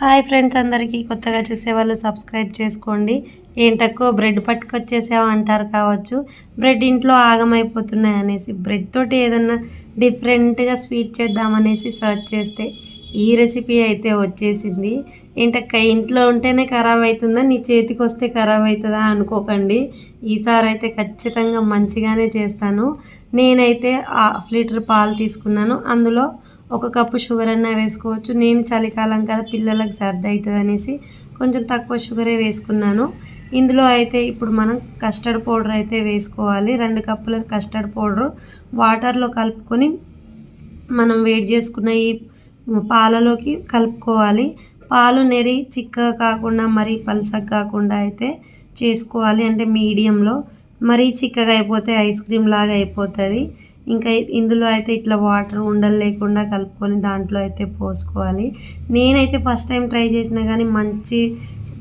Hi friends, అందరికీ కొత్తగా చూసేవాళ్ళు సబ్స్క్రైబ్ చేసుకోండి. ఏంటక్కో బ్రెడ్ పట్టుకొచ్చేసావు అంటారు కావచ్చు. బ్రెడ్ ఇంట్లో ఆగమైపోతున్నాయి అనేసి బ్రెడ్ తోటి ఏదన్నా డిఫరెంట్గా స్వీట్ చేద్దామనేసి సర్చ్ చేస్తే ఈ రెసిపీ అయితే వచ్చేసింది. ఏంటక్క ఇంట్లో ఉంటేనే ఖరాబ్ అవుతుందా, నీ చేతికి వస్తే ఖరాబ్ అవుతుందా అనుకోకండి. ఈసారి అయితే ఖచ్చితంగా మంచిగానే చేస్తాను. నేనైతే 1/2 లీటర్ పాలు తీసుకున్నాను. అందులో 1 కప్పు షుగర్ అన్నా వేసుకోవచ్చు. నేను చలికాలం కదా, పిల్లలకు సర్ది అవుతుంది అనేసి కొంచెం తక్కువ షుగరే వేసుకున్నాను. ఇందులో అయితే ఇప్పుడు మనం కస్టర్డ్ పౌడర్ అయితే వేసుకోవాలి. 2 కప్పుల కస్టర్డ్ పౌడరు వాటర్లో కలుపుకొని మనం వేడి చేసుకున్న ఈ పాలలోకి కలుపుకోవాలి. పాలు నెరి చిక్కగా కాకుండా మరీ పలుచగా కాకుండా అయితే చేసుకోవాలి. అంటే మీడియంలో, మరీ చిక్కగా అయిపోతే ఐస్ క్రీమ్ లాగా అయిపోతుంది. ఇంకా ఇందులో అయితే ఇట్లా వాటర్ ఉండలు లేకుండా కలుపుకొని దాంట్లో అయితే పోసుకోవాలి. నేనైతే ఫస్ట్ టైం ట్రై చేసినా కానీ మంచి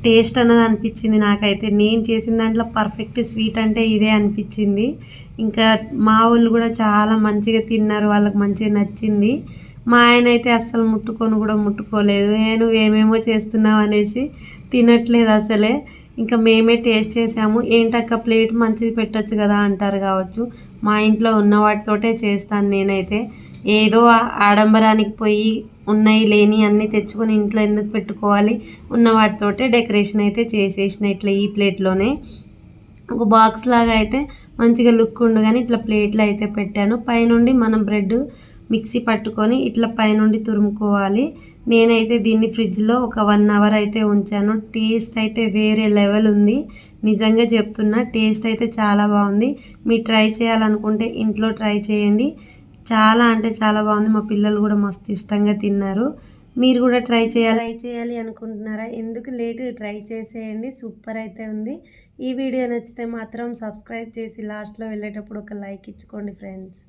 టేస్ట్ అన్నది అనిపించింది నాకైతే. నేను చేసిన దాంట్లో పర్ఫెక్ట్ స్వీట్ అంటే ఇదే అనిపించింది. ఇంకా మా వాళ్ళు కూడా చాలా మంచిగా తిన్నారు, వాళ్ళకి మంచిగా నచ్చింది. మా ఆయన అయితే అస్సలు ముట్టుకోలేదు. నేను ఏమేమో చేస్తున్నావు అనేసి తినట్లేదు అసలే. ఇంకా మేమే టేస్ట్ చేసాము. ఏంటక్క ప్లేట్ మంచిది పెట్టచ్చు కదా అంటారు కావచ్చు. మా ఇంట్లో ఉన్న వాటితోటే చేస్తాను నేనైతే. ఏదో ఆడంబరానికి పోయి ఉన్నాయి లేని అన్నీ తెచ్చుకొని ఇంట్లో ఎందుకు పెట్టుకోవాలి, ఉన్న వాటితోటే డెకరేషన్ అయితే చేసేసిన ఇట్లా ఈ ప్లేట్లోనే. ఒక బాక్స్ లాగా అయితే మంచిగా లుక్ ఉండు కానీ ఇట్లా ప్లేట్లో అయితే పెట్టాను. పైనుండి మనం బ్రెడ్ మిక్సీ పట్టుకొని ఇట్లా పైనుండి తురుముకోవాలి. నేనైతే దీన్ని ఫ్రిడ్జ్లో ఒక 1 అవర్ అయితే ఉంచాను. టేస్ట్ అయితే వేరే లెవెల్ ఉంది. నిజంగా చెప్తున్నా, టేస్ట్ అయితే చాలా బాగుంది. మీరు ట్రై చేయాలనుకుంటే ఇంట్లో ట్రై చేయండి. చాలా అంటే చాలా బాగుంది. మా పిల్లలు కూడా మస్తు ఇష్టంగా తిన్నారు. మీరు కూడా ట్రై చేయాలి అనుకుంటున్నారా? ఎందుకు లేటు, ట్రై చేసేయండి. సూపర్ అయితే ఉంది. ఈ వీడియో నచ్చితే మాత్రం సబ్స్క్రైబ్ చేసి లాస్ట్లో వెళ్ళేటప్పుడు ఒక లైక్ ఇచ్చుకోండి ఫ్రెండ్స్.